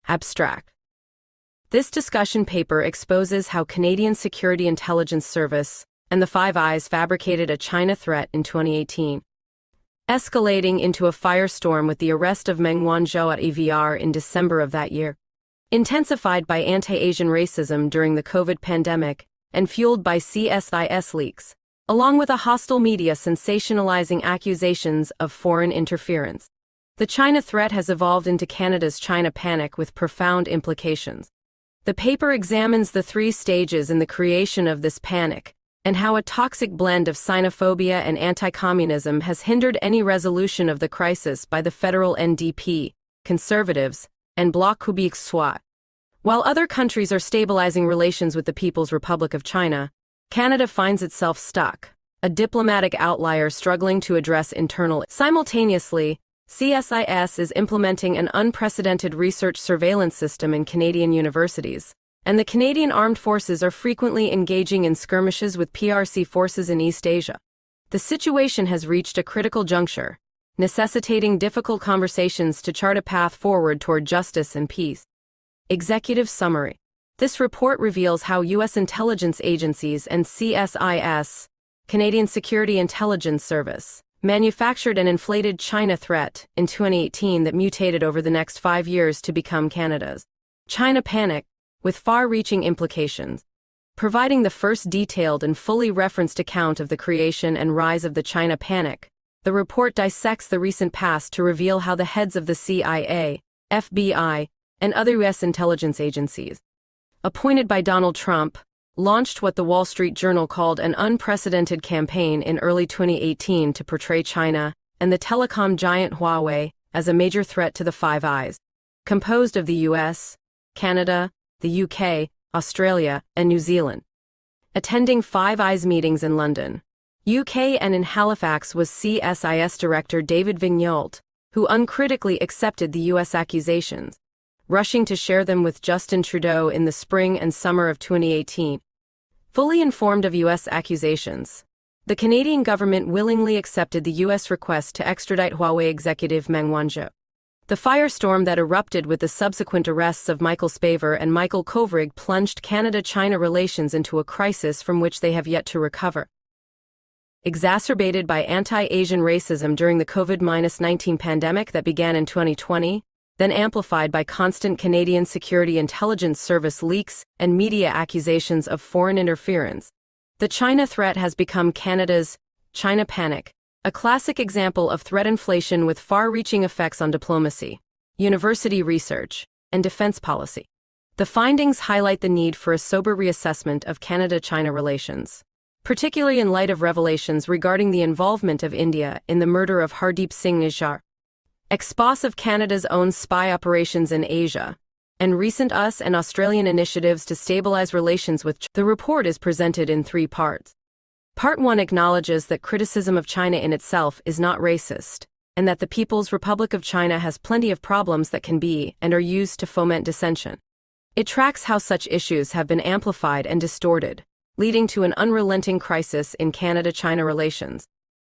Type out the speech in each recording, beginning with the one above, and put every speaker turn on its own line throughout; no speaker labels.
Abstract. This discussion paper exposes how Canadian Security Intelligence Service and the Five Eyes fabricated a China threat in 2018, escalating into a firestorm with the arrest of Meng Wanzhou at EVR in December of that year. Intensified by anti-Asian racism during the COVID pandemic and fueled by CSIS leaks, along with a hostile media sensationalizing accusations of foreign interference. The China threat has evolved into Canada's China panic with profound implications. The paper examines the three stages in the creation of this panic and how a toxic blend of xenophobia and anti-communism has hindered any resolution of the crisis by the federal NDP, Conservatives, and Bloc Québécois. While other countries are stabilizing relations with the People's Republic of China, Canada finds itself stuck, a diplomatic outlier struggling to address internal. Simultaneously, CSIS is implementing an unprecedented research surveillance system in Canadian universities, and the Canadian Armed Forces are frequently engaging in skirmishes with PRC forces in East Asia. The situation has reached a critical juncture, necessitating difficult conversations to chart a path forward toward justice and peace. Executive Summary. This report reveals how U.S. intelligence agencies and CSIS, Canadian Security Intelligence Service, manufactured an inflated China threat in 2018 that mutated over the next 5 years to become Canada's China panic, with far-reaching implications. Providing the first detailed and fully referenced account of the creation and rise of the China panic, the report dissects the recent past to reveal how the heads of the CIA, FBI, and other U.S. intelligence agencies, appointed by Donald Trump, launched what the Wall Street Journal called an unprecedented campaign in early 2018 to portray China and the telecom giant Huawei as a major threat to the Five Eyes, composed of the US, Canada, the UK, Australia, and New Zealand. Attending Five Eyes meetings in London, UK and in Halifax was CSIS Director David Vigneault, who uncritically accepted the US accusations, rushing to share them with Justin Trudeau in the spring and summer of 2018. Fully informed of U.S. accusations, the Canadian government willingly accepted the U.S. request to extradite Huawei executive Meng Wanzhou. The firestorm that erupted with the subsequent arrests of Michael Spavor and Michael Kovrig plunged Canada-China relations into a crisis from which they have yet to recover. Exacerbated by anti-Asian racism during the COVID-19 pandemic that began in 2020, then amplified by constant Canadian Security Intelligence Service leaks and media accusations of foreign interference, the China threat has become Canada's China panic, a classic example of threat inflation with far-reaching effects on diplomacy, university research, and defense policy. The findings highlight the need for a sober reassessment of Canada-China relations, particularly in light of revelations regarding the involvement of India in the murder of Hardeep Singh Nijjar, ex-boss of Canada's own spy operations in Asia, and recent US and Australian initiatives to stabilize relations with China. The report is presented in 3 parts. Part 1 acknowledges that criticism of China in itself is not racist, and that the People's Republic of China has plenty of problems that can be and are used to foment dissension. It tracks how such issues have been amplified and distorted, leading to an unrelenting crisis in Canada-China relations.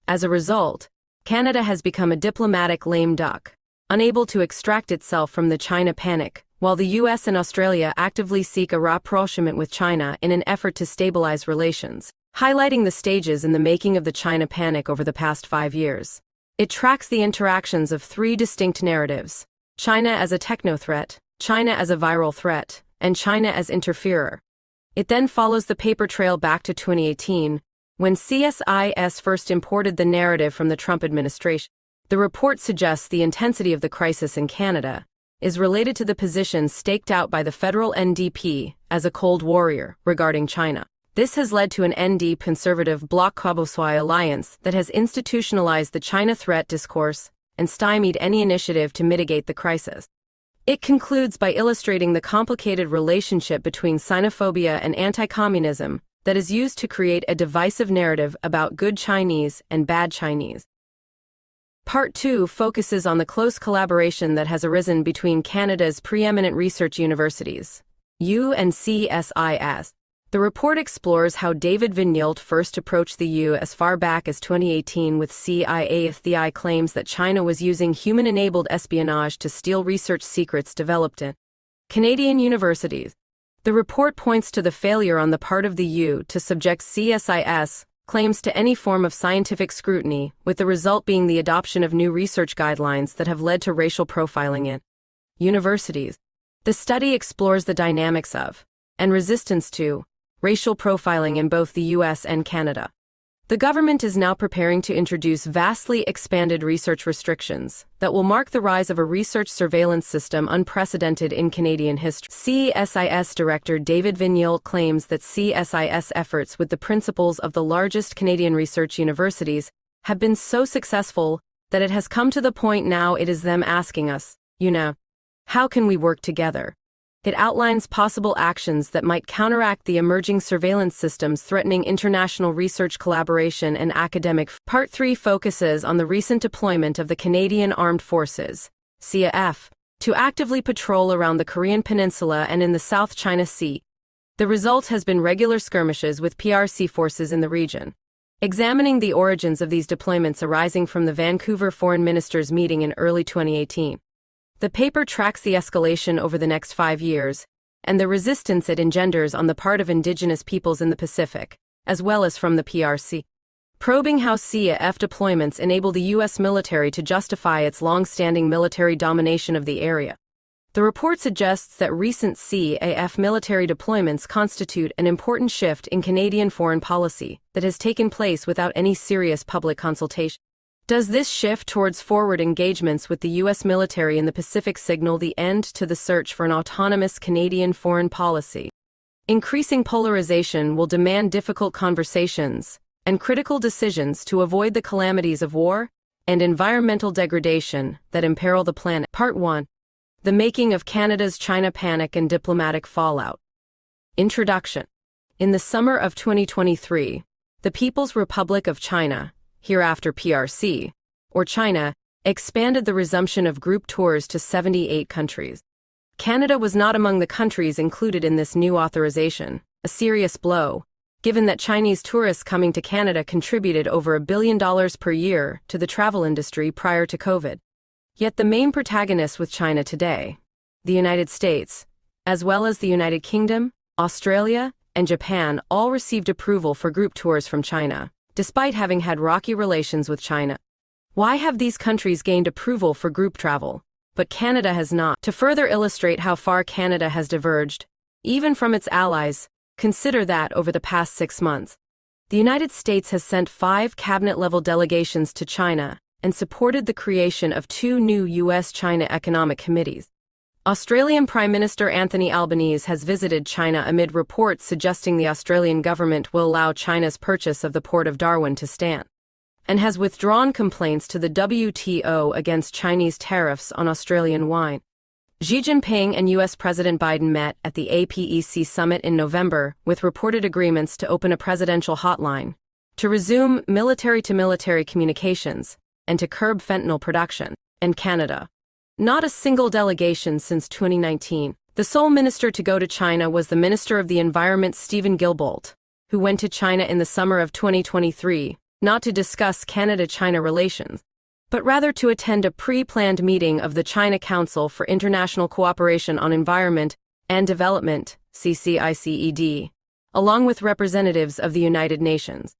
As a result, Canada has become a diplomatic lame duck, unable to extract itself from the China panic, while the US and Australia actively seek a rapprochement with China in an effort to stabilize relations, highlighting the stages in the making of the China panic over the past 5 years. It tracks the interactions of 3 distinct narratives: China as a techno-threat, China as a viral threat, and China as interferer. It then follows the paper trail back to 2018, when CSIS first imported the narrative from the Trump administration. The report suggests the intensity of the crisis in Canada is related to the position staked out by the federal NDP as a Cold Warrior regarding China. This has led to an ND conservative Bloc Québécois alliance that has institutionalized the China threat discourse and stymied any initiative to mitigate the crisis. It concludes by illustrating the complicated relationship between xenophobia and anti-communism that is used to create a divisive narrative about good Chinese and bad Chinese. Part 2 focuses on the close collaboration that has arisen between Canada's preeminent research universities, U and CSIS. The report explores how David Vigneault first approached the U as far back as 2018 with Tyee claims that China was using human-enabled espionage to steal research secrets developed in Canadian universities. The report points to the failure on the part of the U to subject CSIS claims to any form of scientific scrutiny, with the result being the adoption of new research guidelines that have led to racial profiling in universities. The study explores the dynamics of, and resistance to, racial profiling in both the US and Canada. The government is now preparing to introduce vastly expanded research restrictions that will mark the rise of a research surveillance system unprecedented in Canadian history. CSIS Director David Vigneault claims that CSIS efforts with the principals of the largest Canadian research universities have been so successful that it has come to the point now it is them asking us, how can we work together? It outlines possible actions that might counteract the emerging surveillance systems threatening international research collaboration and academic. Part 3 focuses on the recent deployment of the Canadian Armed Forces, CAF, to actively patrol around the Korean Peninsula and in the South China Sea. The result has been regular skirmishes with PRC forces in the region. Examining the origins of these deployments arising from the Vancouver Foreign Ministers' meeting in early 2018. The paper tracks the escalation over the next 5 years, and the resistance it engenders on the part of Indigenous peoples in the Pacific, as well as from the PRC. Probing how CAF deployments enable the U.S. military to justify its long-standing military domination of the area. The report suggests that recent CAF military deployments constitute an important shift in Canadian foreign policy that has taken place without any serious public consultation. Does this shift towards forward engagements with the U.S. military in the Pacific signal the end to the search for an autonomous Canadian foreign policy? Increasing polarization will demand difficult conversations and critical decisions to avoid the calamities of war and environmental degradation that imperil the planet. Part 1. The Making of Canada's China Panic and Diplomatic Fallout. Introduction. In the summer of 2023, the People's Republic of China, hereafter PRC, or China, expanded the resumption of group tours to 78 countries. Canada was not among the countries included in this new authorization, a serious blow, given that Chinese tourists coming to Canada contributed over $1 billion per year to the travel industry prior to COVID. Yet the main protagonists with China today, the United States, as well as the United Kingdom, Australia, and Japan, all received approval for group tours from China, despite having had rocky relations with China. Why have these countries gained approval for group travel, but Canada has not? To further illustrate how far Canada has diverged, even from its allies, consider that over the past 6 months, the United States has sent 5 cabinet-level delegations to China and supported the creation of 2 new U.S.-China economic committees. Australian Prime Minister Anthony Albanese has visited China amid reports suggesting the Australian government will allow China's purchase of the port of Darwin to stand, and has withdrawn complaints to the WTO against Chinese tariffs on Australian wine. Xi Jinping and U.S. President Biden met at the APEC summit in November with reported agreements to open a presidential hotline, to resume military-to-military communications, and to curb fentanyl production, and Canada. Not a single delegation since 2019. The sole minister to go to China was the Minister of the Environment Stephen Guilbeault, who went to China in the summer of 2023, not to discuss Canada-China relations, but rather to attend a pre-planned meeting of the China Council for International Cooperation on Environment and Development, CCICED, along with representatives of the United Nations.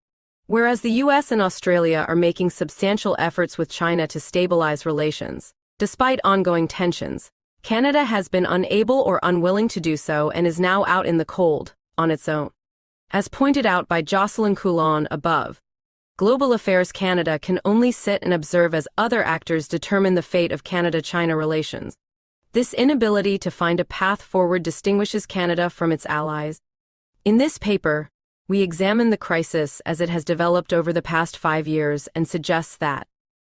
Whereas the US and Australia are making substantial efforts with China to stabilize relations, despite ongoing tensions, Canada has been unable or unwilling to do so and is now out in the cold, on its own. As pointed out by Jocelyn Coulon above, Global Affairs Canada can only sit and observe as other actors determine the fate of Canada-China relations. This inability to find a path forward distinguishes Canada from its allies. In this paper, we examine the crisis as it has developed over the past 5 years and suggests that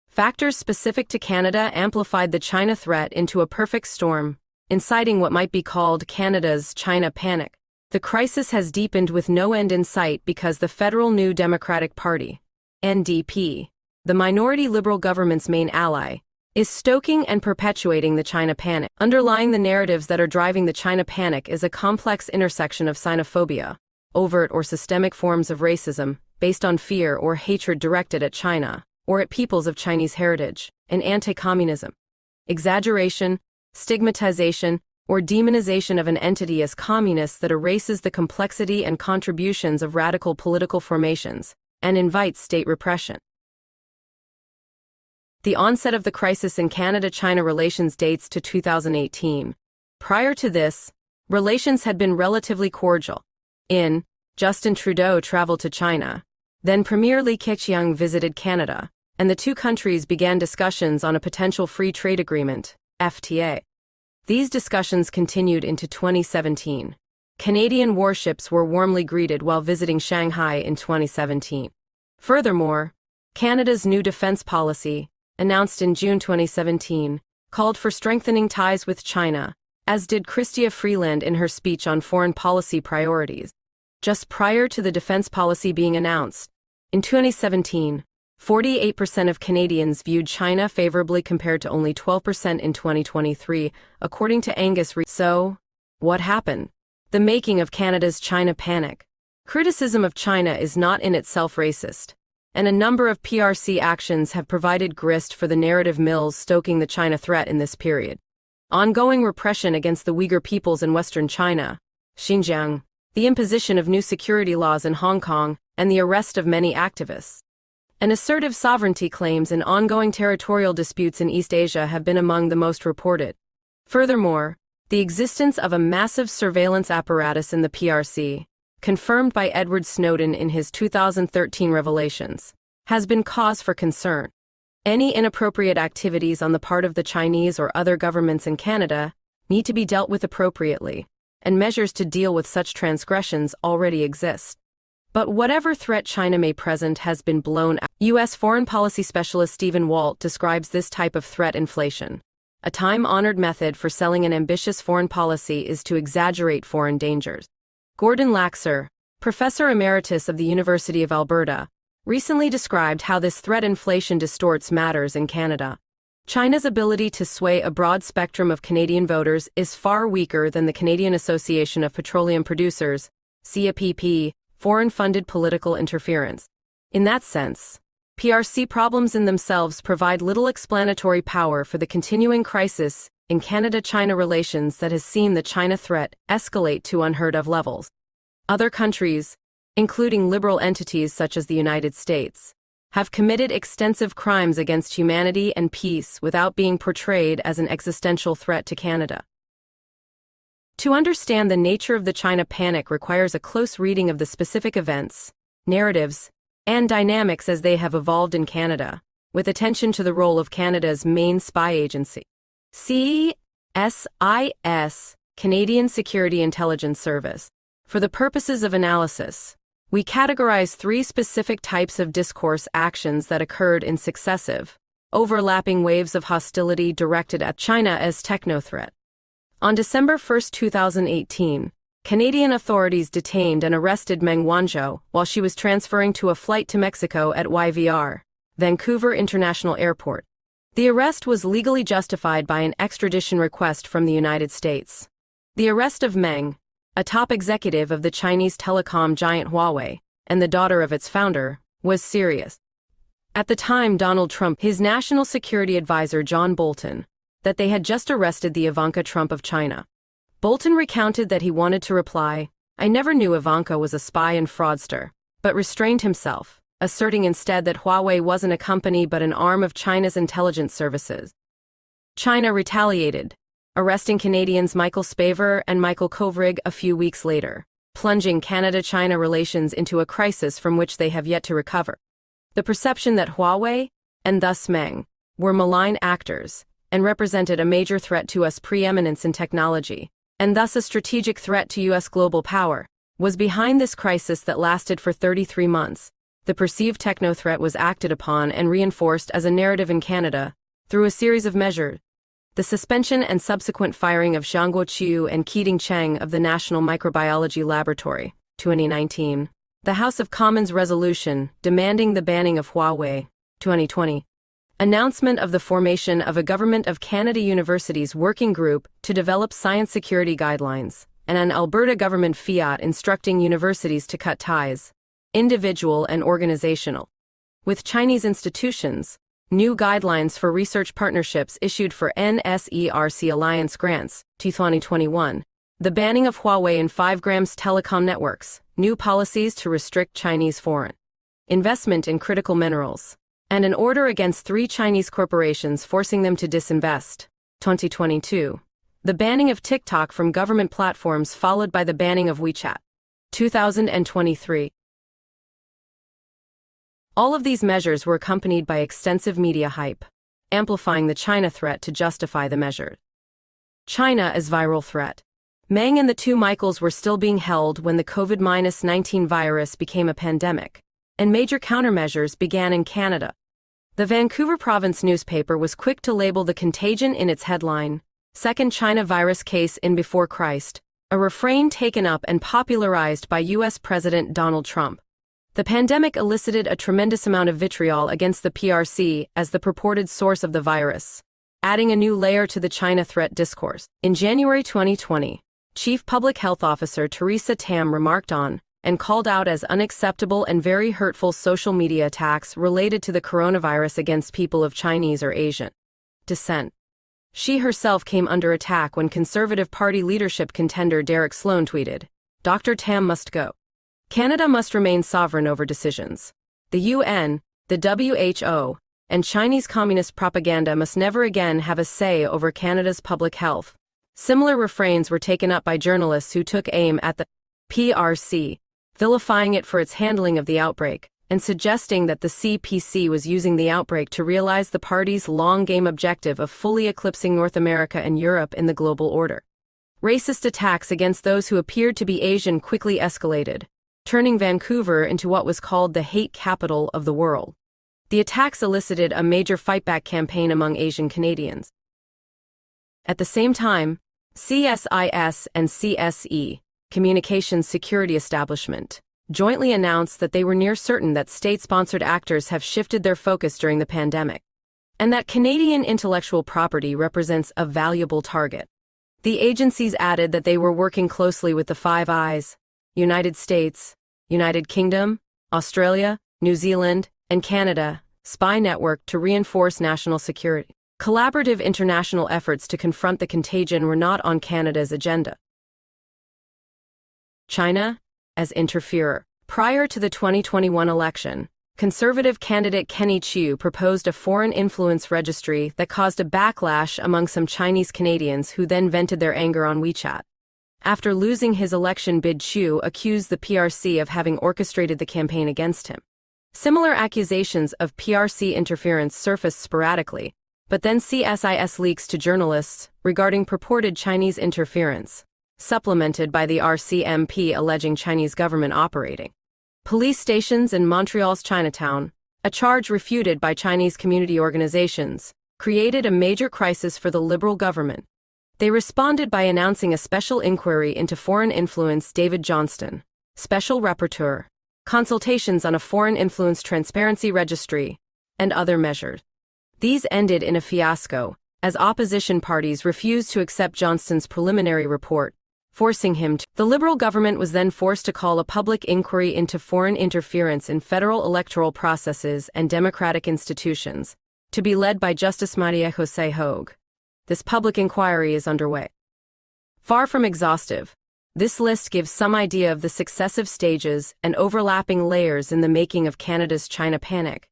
factors specific to Canada amplified the China threat into a perfect storm, inciting what might be called Canada's China panic. The crisis has deepened with no end in sight because the Federal New Democratic Party, NDP, the minority Liberal government's main ally, is stoking and perpetuating the China panic. Underlying the narratives that are driving the China panic is a complex intersection of xenophobia, overt or systemic forms of racism, based on fear or hatred directed at China, or at peoples of Chinese heritage, and anti-communism, exaggeration, stigmatization, or demonization of an entity as communist that erases the complexity and contributions of radical political formations, and invites state repression. The onset of the crisis in Canada-China relations dates to 2018. Prior to this, relations had been relatively cordial. Justin Trudeau traveled to China. Then Premier Li Keqiang visited Canada, and the two countries began discussions on a potential free trade agreement, FTA. These discussions continued into 2017. Canadian warships were warmly greeted while visiting Shanghai in 2017. Furthermore, Canada's new defense policy, announced in June 2017, called for strengthening ties with China, as did Chrystia Freeland in her speech on foreign policy priorities. Just prior to the defense policy being announced, in 2017, 48% of Canadians viewed China favorably compared to only 12% in 2023, according to Angus Reid. So, what happened? The making of Canada's China panic. Criticism of China is not in itself racist, and a number of PRC actions have provided grist for the narrative mills stoking the China threat in this period. Ongoing repression against the Uyghur peoples in Western China, Xinjiang, the imposition of new security laws in Hong Kong, and the arrest of many activists. And assertive sovereignty claims and ongoing territorial disputes in East Asia have been among the most reported. Furthermore, the existence of a massive surveillance apparatus in the PRC, confirmed by Edward Snowden in his 2013 revelations, has been cause for concern. Any inappropriate activities on the part of the Chinese or other governments in Canada need to be dealt with appropriately, and measures to deal with such transgressions already exist. But whatever threat China may present has been blown out. U.S. foreign policy specialist Stephen Walt describes this type of threat inflation. A time-honored method for selling an ambitious foreign policy is to exaggerate foreign dangers. Gordon Laxer, professor emeritus of the University of Alberta, recently described how this threat inflation distorts matters in Canada. China's ability to sway a broad spectrum of Canadian voters is far weaker than the Canadian Association of Petroleum Producers, CAPP, foreign-funded political interference. In that sense, PRC problems in themselves provide little explanatory power for the continuing crisis in Canada-China relations that has seen the China threat escalate to unheard-of levels. Other countries, including liberal entities such as the United States, have committed extensive crimes against humanity and peace without being portrayed as an existential threat to Canada. To understand the nature of the China panic requires a close reading of the specific events, narratives, and dynamics as they have evolved in Canada, with attention to the role of Canada's main spy agency, CSIS, Canadian Security Intelligence Service. For the purposes of analysis, we categorize three specific types of discourse actions that occurred in successive, overlapping waves of hostility directed at China as techno-threat. On December 1, 2018, Canadian authorities detained and arrested Meng Wanzhou while she was transferring to a flight to Mexico at YVR, Vancouver International Airport. The arrest was legally justified by an extradition request from the United States. The arrest of Meng, a top executive of the Chinese telecom giant Huawei, and the daughter of its founder, was serious. At the time, Donald Trump, his national security advisor John Bolton, that they had just arrested the Ivanka Trump of China. Bolton recounted that he wanted to reply, "I never knew Ivanka was a spy and fraudster," but restrained himself, asserting instead that Huawei wasn't a company but an arm of China's intelligence services. China retaliated, arresting Canadians Michael Spavor and Michael Kovrig a few weeks later, plunging Canada-China relations into a crisis from which they have yet to recover. The perception that Huawei, and thus Meng, were malign actors, and represented a major threat to U.S. preeminence in technology, and thus a strategic threat to U.S. global power, was behind this crisis that lasted for 33 months. The perceived techno-threat was acted upon and reinforced as a narrative in Canada, through a series of measures. The suspension and subsequent firing of Xiangguo Qiu and Keating Cheng of the National Microbiology Laboratory, 2019. The House of Commons resolution demanding the banning of Huawei, 2020. Announcement of the formation of a Government of Canada Universities Working Group to develop science security guidelines, and an Alberta government fiat instructing universities to cut ties, individual and organizational, with Chinese institutions, New guidelines for research partnerships issued for NSERC Alliance grants, 2021. The banning of Huawei and 5G's telecom networks, new policies to restrict Chinese foreign investment in critical minerals, and an order against 3 Chinese corporations forcing them to disinvest, 2022. The banning of TikTok from government platforms followed by the banning of WeChat, 2023. All of these measures were accompanied by extensive media hype, amplifying the China threat to justify the measure. China as viral threat. Meng and the 2 Michaels were still being held when the COVID-19 virus became a pandemic, and major countermeasures began in Canada. The Vancouver Province newspaper was quick to label the contagion in its headline, "Second China virus case in before Christ," a refrain taken up and popularized by U.S. President Donald Trump. The pandemic elicited a tremendous amount of vitriol against the PRC as the purported source of the virus, adding a new layer to the China threat discourse. In January 2020, Chief Public Health Officer Theresa Tam remarked on and called out as unacceptable and very hurtful social media attacks related to the coronavirus against people of Chinese or Asian descent. She herself came under attack when Conservative Party leadership contender Derek Sloan tweeted, "Dr. Tam must go. Canada must remain sovereign over decisions. The UN, the WHO, and Chinese communist propaganda must never again have a say over Canada's public health." Similar refrains were taken up by journalists who took aim at the PRC, vilifying it for its handling of the outbreak, and suggesting that the CPC was using the outbreak to realize the party's long-game objective of fully eclipsing North America and Europe in the global order. Racist attacks against those who appeared to be Asian quickly escalated, turning Vancouver into what was called the hate capital of the world. The attacks elicited a major fightback campaign among Asian Canadians. At the same time, CSIS and CSE, Communications Security Establishment, jointly announced that they were near certain that state-sponsored actors have shifted their focus during the pandemic, and that Canadian intellectual property represents a valuable target. The agencies added that they were working closely with the Five Eyes, United States, United Kingdom, Australia, New Zealand, and Canada, spy network to reinforce national security. Collaborative international efforts to confront the contagion were not on Canada's agenda. China as interferer. Prior to the 2021 election, Conservative candidate Kenny Chiu proposed a foreign influence registry that caused a backlash among some Chinese Canadians who then vented their anger on WeChat. After losing his election bid, Chiu accused the PRC of having orchestrated the campaign against him. Similar accusations of PRC interference surfaced sporadically, but then CSIS leaks to journalists regarding purported Chinese interference, supplemented by the RCMP alleging Chinese government operating police stations in Montreal's Chinatown, a charge refuted by Chinese community organizations, created a major crisis for the Liberal government. They responded by announcing a special inquiry into foreign influence. David Johnston, Special Rapporteur, consultations on a foreign influence transparency registry, and other measures. These ended in a fiasco, as opposition parties refused to accept Johnston's preliminary report, forcing him to. The Liberal government was then forced to call a public inquiry into foreign interference in federal electoral processes and democratic institutions, to be led by Justice Maria José Hogue. This public inquiry is underway. Far from exhaustive, this list gives some idea of the successive stages and overlapping layers in the making of Canada's China panic.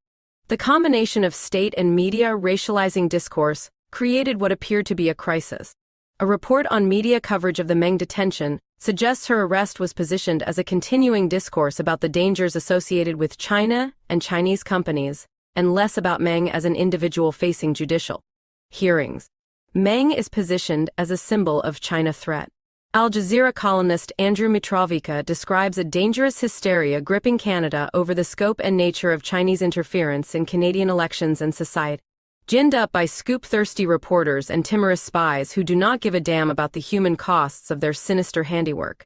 The combination of state and media racializing discourse created what appeared to be a crisis. A report on media coverage of the Meng detention suggests her arrest was positioned as a continuing discourse about the dangers associated with China and Chinese companies, and less about Meng as an individual facing judicial hearings. Meng is positioned as a symbol of China threat. Al Jazeera columnist Andrew Mitrovica describes a dangerous hysteria gripping Canada over the scope and nature of Chinese interference in Canadian elections and society. Ginned up by scoop-thirsty reporters and timorous spies who do not give a damn about the human costs of their sinister handiwork.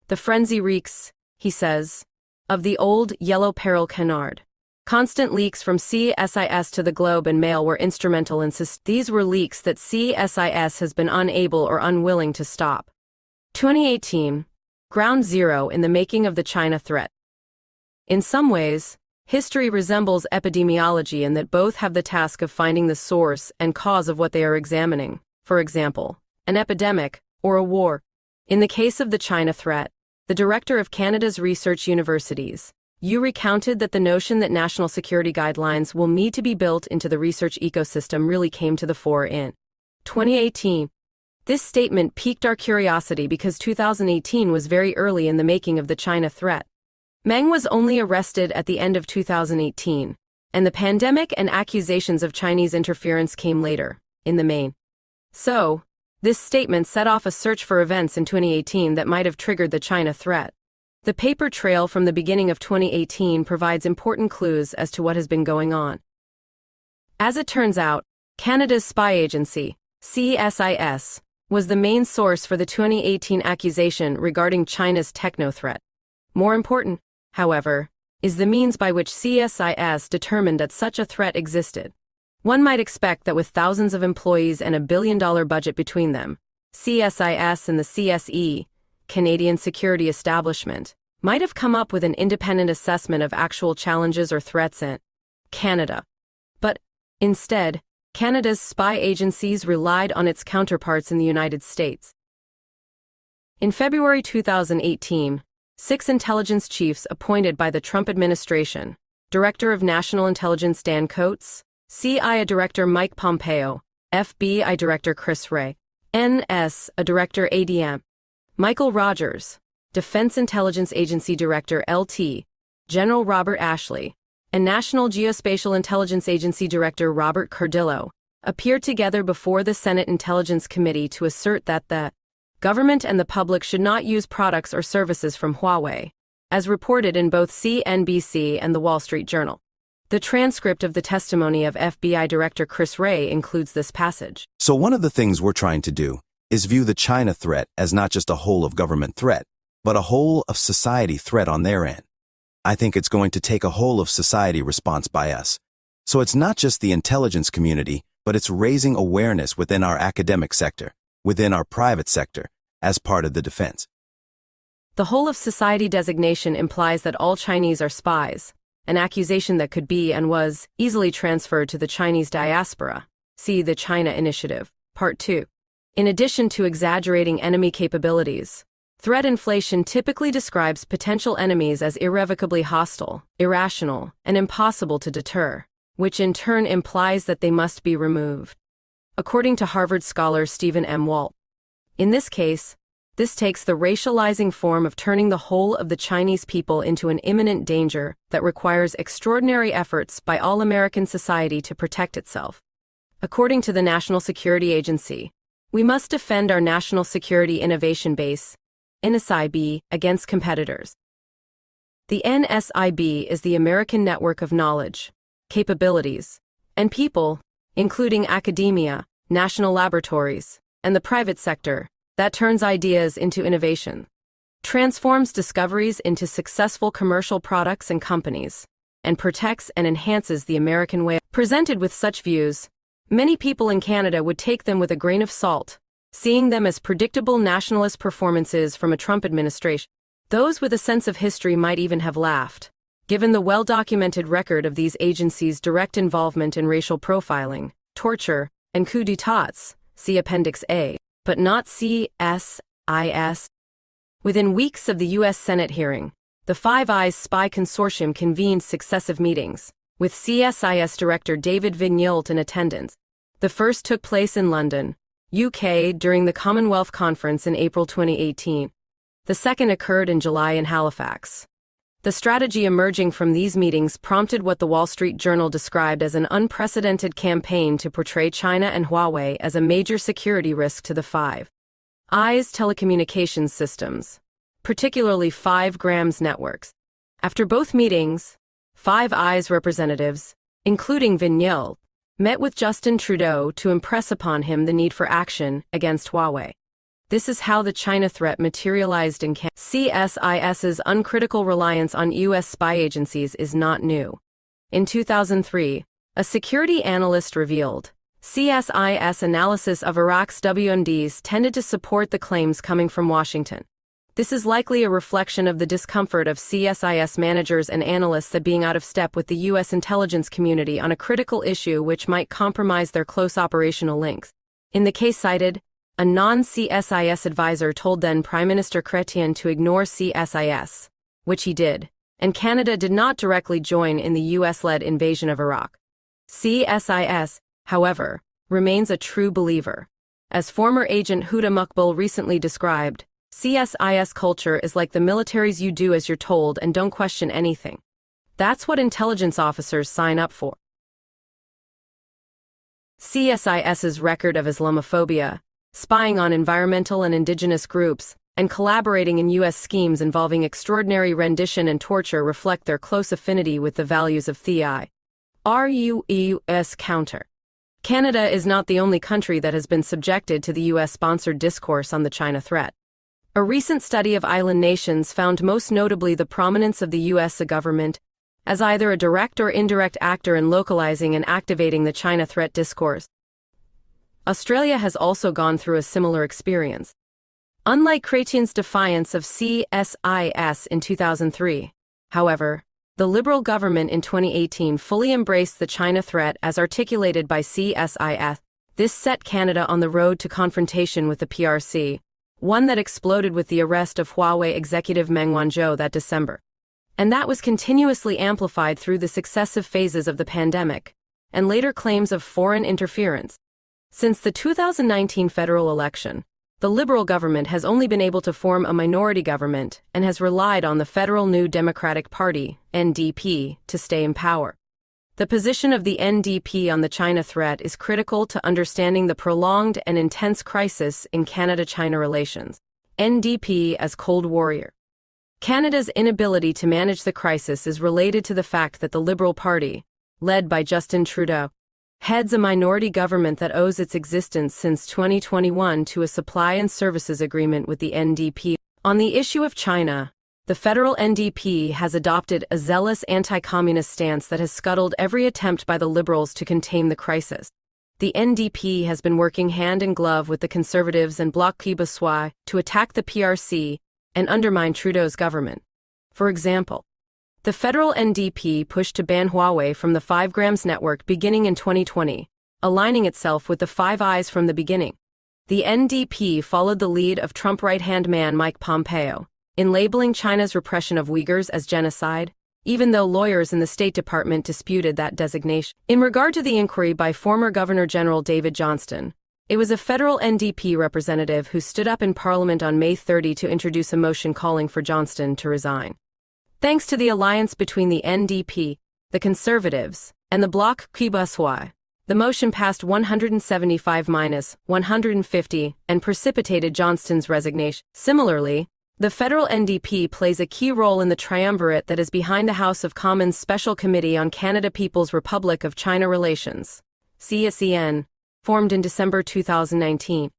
The frenzy reeks, he says, of the old yellow peril canard. Constant leaks from CSIS to the Globe and Mail were instrumental in these were leaks that CSIS has been unable or unwilling to stop. 2018, ground zero in the making of the China threat. In some ways, History resembles epidemiology in that both have the task of finding the source and cause of what they are examining, for example, an epidemic or a war. In the case of the China threat, the director of Canada's research universities, Yu recounted that the notion that national security guidelines will need to be built into the research ecosystem really came to the fore in 2018. This statement piqued our curiosity because 2018 was very early in the making of the China threat. Meng was only arrested at the end of 2018, and the pandemic and accusations of Chinese interference came later, in the main. So, this statement set off a search for events in 2018 that might have triggered the China threat. The paper trail from the beginning of 2018 provides important clues as to what has been going on. As it turns out, Canada's spy agency, CSIS, was the main source for the 2018 accusation regarding China's techno-threat. More important, however, is the means by which CSIS determined that such a threat existed. One might expect that with thousands of employees and a billion-dollar budget between them, CSIS and the CSE, Canadian Security Establishment, might have come up with an independent assessment of actual challenges or threats in Canada. But, instead, Canada's spy agencies relied on its counterparts in the United States. In February 2018, 6 intelligence chiefs appointed by the Trump administration, Director of National Intelligence Dan Coates, CIA Director Mike Pompeo, FBI Director Chris Wray, NSA Director ADM Michael Rogers, Defense Intelligence Agency Director LT, General Robert Ashley, and National Geospatial Intelligence Agency Director Robert Cardillo, appeared together before the Senate Intelligence Committee to assert that the government and the public should not use products or services from Huawei, as reported in both CNBC and the Wall Street Journal. The transcript of the testimony of FBI Director Chris Wray includes this passage.
So one of the things we're trying to do is view the China threat as not just a whole-of-government threat, but a whole-of-society threat on their end. I think it's going to take a whole-of-society response by us. So it's not just the intelligence community, but it's raising awareness within our academic sector, within our private sector, as part of the defense.
The whole-of-society designation implies that all Chinese are spies, an accusation that could be and was easily transferred to the Chinese diaspora. See the China Initiative, Part 2. In addition to exaggerating enemy capabilities, threat inflation typically describes potential enemies as irrevocably hostile, irrational, and impossible to deter, which in turn implies that they must be removed. According to Harvard scholar Stephen M. Walt, in this case, this takes the racializing form of turning the whole of the Chinese people into an imminent danger that requires extraordinary efforts by all American society to protect itself. According to the National Security Agency, we must defend our national security innovation base, NSIB, against competitors. The NSIB is the American network of knowledge, capabilities, and people, including academia, national laboratories, and the private sector, that turns ideas into innovation, transforms discoveries into successful commercial products and companies, and protects and enhances the American way. Presented with such views, many people in Canada would take them with a grain of salt, seeing them as predictable nationalist performances from a Trump administration. Those with a sense of history might even have laughed, given the well-documented record of these agencies' direct involvement in racial profiling, torture, and coups d'états, see Appendix A, but not CSIS. Within weeks of the U.S. Senate hearing, the Five Eyes Spy Consortium convened successive meetings, with CSIS Director David Vigneault in attendance. The first took place in London, UK, during the Commonwealth Conference in April 2018. The second occurred in July in Halifax. The strategy emerging from these meetings prompted what the Wall Street Journal described as an unprecedented campaign to portray China and Huawei as a major security risk to the Five Eyes telecommunications systems, particularly 5G's networks. After both meetings, Five Eyes representatives, including Vigneault, met with Justin Trudeau to impress upon him the need for action against Huawei. This is how the China threat materialized in Canada. CSIS's uncritical reliance on U.S. spy agencies is not new. In 2003, a security analyst revealed, CSIS analysis of Iraq's WMDs tended to support the claims coming from Washington. This is likely a reflection of the discomfort of CSIS managers and analysts at being out of step with the U.S. intelligence community on a critical issue which might compromise their close operational links. In the case cited, a non-CSIS advisor told then Prime Minister Chrétien to ignore CSIS, which he did, and Canada did not directly join in the US-led invasion of Iraq. CSIS, however, remains a true believer. As former agent Huda Mukbul recently described, CSIS culture is like the military's you do as you're told and don't question anything. That's what intelligence officers sign up for. CSIS's record of Islamophobia, spying on environmental and indigenous groups, and collaborating in U.S. schemes involving extraordinary rendition and torture reflect their close affinity with the values of Tyee. RUEUS counter. Canada is not the only country that has been subjected to the U.S.-sponsored discourse on the China threat. A recent study of island nations found most notably the prominence of the U.S. government as either a direct or indirect actor in localizing and activating the China threat discourse. Australia has also gone through a similar experience. Unlike Chrétien's defiance of CSIS in 2003, however, the Liberal government in 2018 fully embraced the China threat as articulated by CSIS. This set Canada on the road to confrontation with the PRC, one that exploded with the arrest of Huawei executive Meng Wanzhou that December. And that was continuously amplified through the successive phases of the pandemic, and later claims of foreign interference. Since the 2019 federal election, the Liberal government has only been able to form a minority government and has relied on the Federal New Democratic Party, NDP, to stay in power. The position of the NDP on the China threat is critical to understanding the prolonged and intense crisis in Canada-China relations. NDP as Cold Warrior. Canada's inability to manage the crisis is related to the fact that the Liberal Party, led by Justin Trudeau, heads a minority government that owes its existence since 2021 to a supply and services agreement with the NDP. On the issue of China, the federal NDP has adopted a zealous anti-communist stance that has scuttled every attempt by the Liberals to contain the crisis. The NDP has been working hand in glove with the Conservatives and Bloc Québécois to attack the PRC and undermine Trudeau's government. For example, the federal NDP pushed to ban Huawei from the 5 Grams network beginning in 2020, aligning itself with the Five Eyes from the beginning. The NDP followed the lead of Trump right-hand man Mike Pompeo in labeling China's repression of Uyghurs as genocide, even though lawyers in the State Department disputed that designation. In regard to the inquiry by former Governor General David Johnston, it was a federal NDP representative who stood up in Parliament on May 30 to introduce a motion calling for Johnston to resign. Thanks to the alliance between the NDP, the Conservatives, and the Bloc Québécois, the motion passed 175-150 and precipitated Johnston's resignation. Similarly, the federal NDP plays a key role in the triumvirate that is behind the House of Commons Special Committee on Canada People's Republic of China Relations, CSEN, formed in December 2019.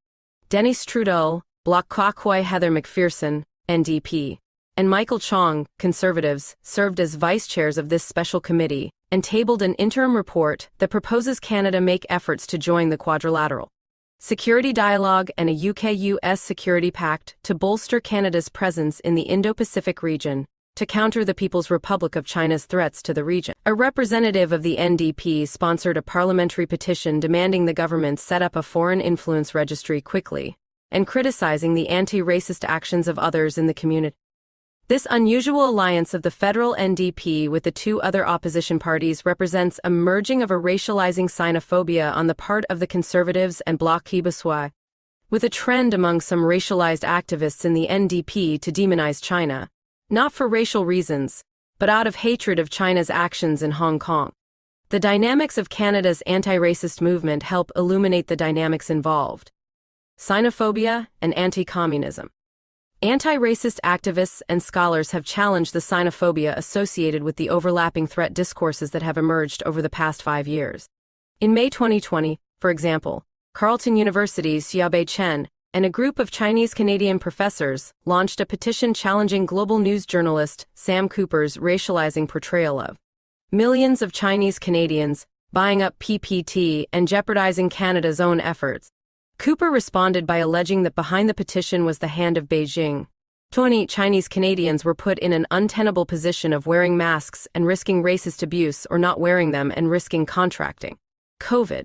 Denis Trudeau, Bloc Québécois Heather McPherson, NDP, and Michael Chung, Conservatives, served as vice-chairs of this special committee and tabled an interim report that proposes Canada make efforts to join the Quadrilateral Security Dialogue and a UK-US Security Pact to bolster Canada's presence in the Indo-Pacific region to counter the People's Republic of China's threats to the region. A representative of the NDP sponsored a parliamentary petition demanding the government set up a foreign influence registry quickly and criticizing the anti-racist actions of others in the community. This unusual alliance of the federal NDP with the two other opposition parties represents a merging of a racializing xenophobia on the part of the Conservatives and Bloc Québécois, with a trend among some racialized activists in the NDP to demonize China, not for racial reasons, but out of hatred of China's actions in Hong Kong. The dynamics of Canada's anti-racist movement help illuminate the dynamics involved: xenophobia and anti-communism. Anti-racist activists and scholars have challenged the xenophobia associated with the overlapping threat discourses that have emerged over the past 5 years. In May 2020, for example, Carleton University's Xiaobei Chen and a group of Chinese-Canadian professors launched a petition challenging global news journalist Sam Cooper's racializing portrayal of millions of Chinese Canadians, buying up PPT and jeopardizing Canada's own efforts. Cooper responded by alleging that behind the petition was the hand of Beijing, 20 Chinese Canadians were put in an untenable position of wearing masks and risking racist abuse or not wearing them and risking contracting COVID.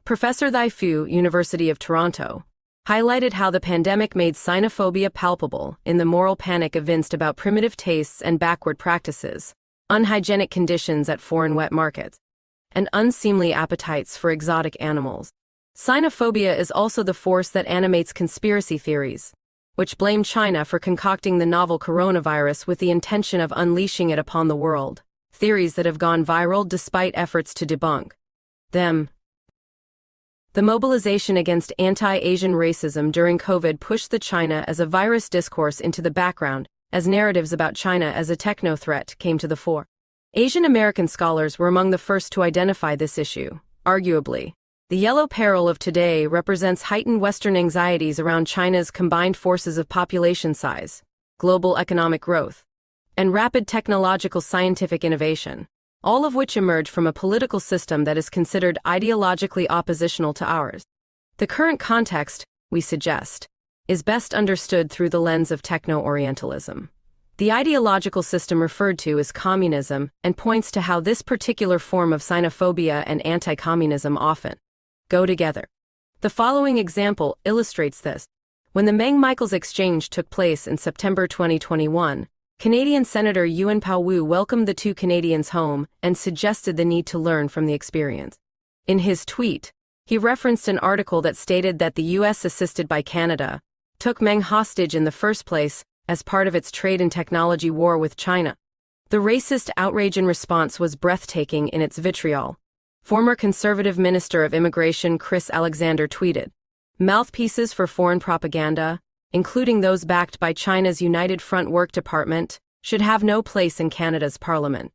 Professor Tyee Fu, University of Toronto, highlighted how the pandemic made xenophobia palpable in the moral panic evinced about primitive tastes and backward practices, unhygienic conditions at foreign wet markets, and unseemly appetites for exotic animals. Xenophobia is also the force that animates conspiracy theories, which blame China for concocting the novel coronavirus with the intention of unleashing it upon the world, theories that have gone viral despite efforts to debunk them. The mobilization against anti-Asian racism during COVID pushed the China as a virus discourse into the background, as narratives about China as a techno-threat came to the fore. Asian American scholars were among the first to identify this issue. Arguably, the yellow peril of today represents heightened Western anxieties around China's combined forces of population size, global economic growth, and rapid technological scientific innovation, all of which emerge from a political system that is considered ideologically oppositional to ours. The current context, we suggest, is best understood through the lens of techno-Orientalism. The ideological system referred to is communism and points to how this particular form of xenophobia and anti-communism often go together. The following example illustrates this. When the Meng-Michaels exchange took place in September 2021, Canadian Senator Ningping Yu welcomed the two Canadians home and suggested the need to learn from the experience. In his tweet, he referenced an article that stated that the U.S., assisted by Canada, took Meng hostage in the first place as part of its trade and technology war with China. The racist outrage in response was breathtaking in its vitriol. Former Conservative Minister of Immigration Chris Alexander tweeted, "Mouthpieces for foreign propaganda, including those backed by China's United Front Work Department, should have no place in Canada's parliament."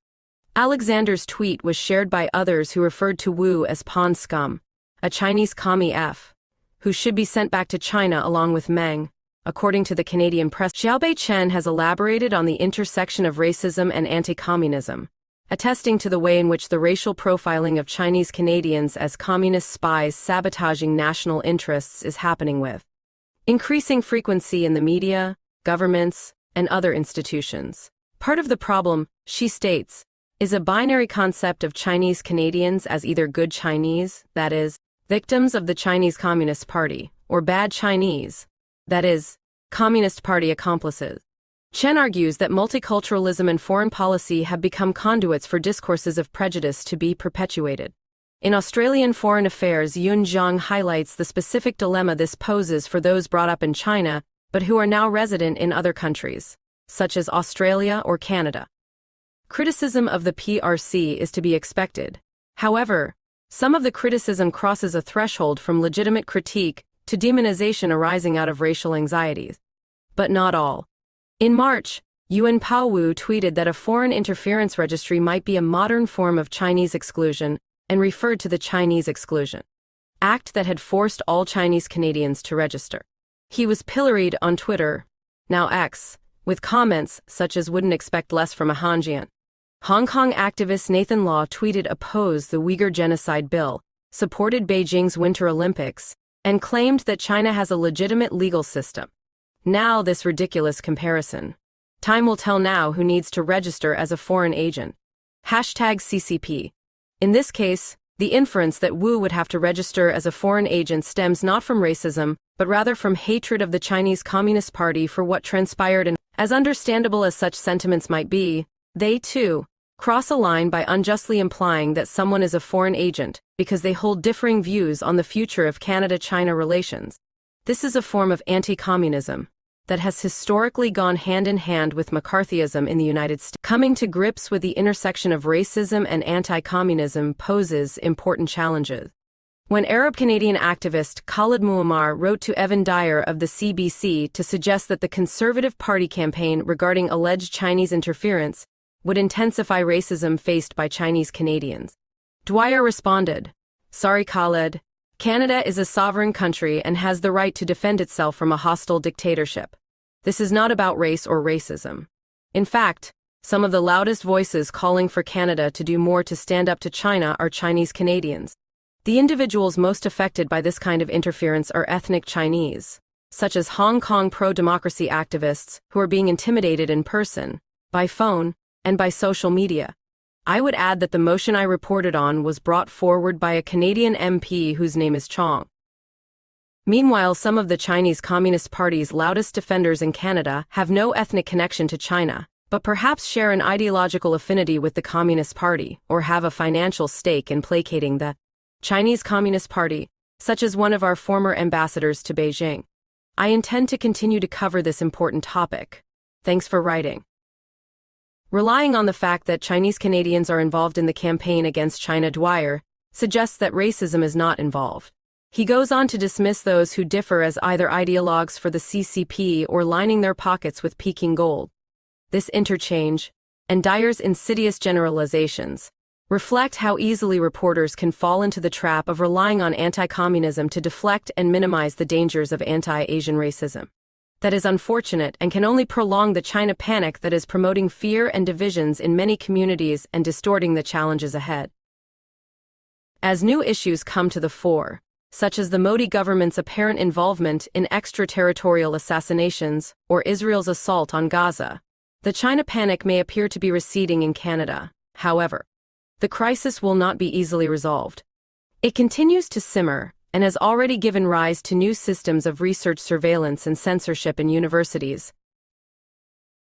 Alexander's tweet was shared by others who referred to Wu as pawn scum, a Chinese commie F, who should be sent back to China along with Meng. According to the Canadian press, Xiaobei Chen has elaborated on the intersection of racism and anti-communism, attesting to the way in which the racial profiling of Chinese Canadians as communist spies sabotaging national interests is happening with increasing frequency in the media, governments, and other institutions. Part of the problem, she states, is a binary concept of Chinese Canadians as either good Chinese, that is, victims of the Chinese Communist Party, or bad Chinese, that is, Communist Party accomplices. Chen argues that multiculturalism and foreign policy have become conduits for discourses of prejudice to be perpetuated. In Australian Foreign Affairs, Yun Zhang highlights the specific dilemma this poses for those brought up in China, but who are now resident in other countries, such as Australia or Canada. Criticism of the PRC is to be expected. However, some of the criticism crosses a threshold from legitimate critique to demonization arising out of racial anxieties. But not all. In March, Ningping Yu tweeted that a foreign interference registry might be a modern form of Chinese exclusion, and referred to the Chinese Exclusion Act that had forced all Chinese Canadians to register. He was pilloried on Twitter, now X, with comments such as "wouldn't expect less from a Hanjian." Hong Kong activist Nathan Law tweeted opposed the Uyghur Genocide Bill, supported Beijing's Winter Olympics, and claimed that China has a legitimate legal system. Now this ridiculous comparison. Time will tell now who needs to register as a foreign agent. #CCP. In this case, the inference that Wu would have to register as a foreign agent stems not from racism, but rather from hatred of the Chinese Communist Party for what transpired, and, as understandable as such sentiments might be, they, too, cross a line by unjustly implying that someone is a foreign agent because they hold differing views on the future of Canada-China relations. This is a form of anti-communism that has historically gone hand in hand with McCarthyism in the United States. Coming to grips with the intersection of racism and anti-communism poses important challenges. When Arab-Canadian activist Khalid Muammar wrote to Evan Dyer of the CBC to suggest that the Conservative Party campaign regarding alleged Chinese interference would intensify racism faced by Chinese Canadians, Dwyer responded, "Sorry, Khalid. Canada is a sovereign country and has the right to defend itself from a hostile dictatorship. This is not about race or racism. In fact, some of the loudest voices calling for Canada to do more to stand up to China are Chinese Canadians. The individuals most affected by this kind of interference are ethnic Chinese. such as Hong Kong pro-democracy activists who are being intimidated in person, by phone, and by social media. I would add that the motion I reported on was brought forward by a Canadian MP whose name is Chung. Meanwhile, some of the Chinese Communist Party's loudest defenders in Canada have no ethnic connection to China, but perhaps share an ideological affinity with the Communist Party or have a financial stake in placating the Chinese Communist Party, such as one of our former ambassadors to Beijing. I intend to continue to cover this important topic. Thanks for writing. Relying on the fact that Chinese Canadians are involved in the campaign against China, Dwyer suggests that racism is not involved. He goes on to dismiss those who differ as either ideologues for the CCP or lining their pockets with Peking gold. This interchange, and Dyer's insidious generalizations, reflect how easily reporters can fall into the trap of relying on anti-communism to deflect and minimize the dangers of anti-Asian racism. That is unfortunate and can only prolong the China panic that is promoting fear and divisions in many communities and distorting the challenges ahead. As new issues come to the fore, such as the Modi government's apparent involvement in extraterritorial assassinations or Israel's assault on Gaza, the China panic may appear to be receding in Canada. However, the crisis will not be easily resolved. It continues to simmer and has already given rise to new systems of research surveillance and censorship in universities,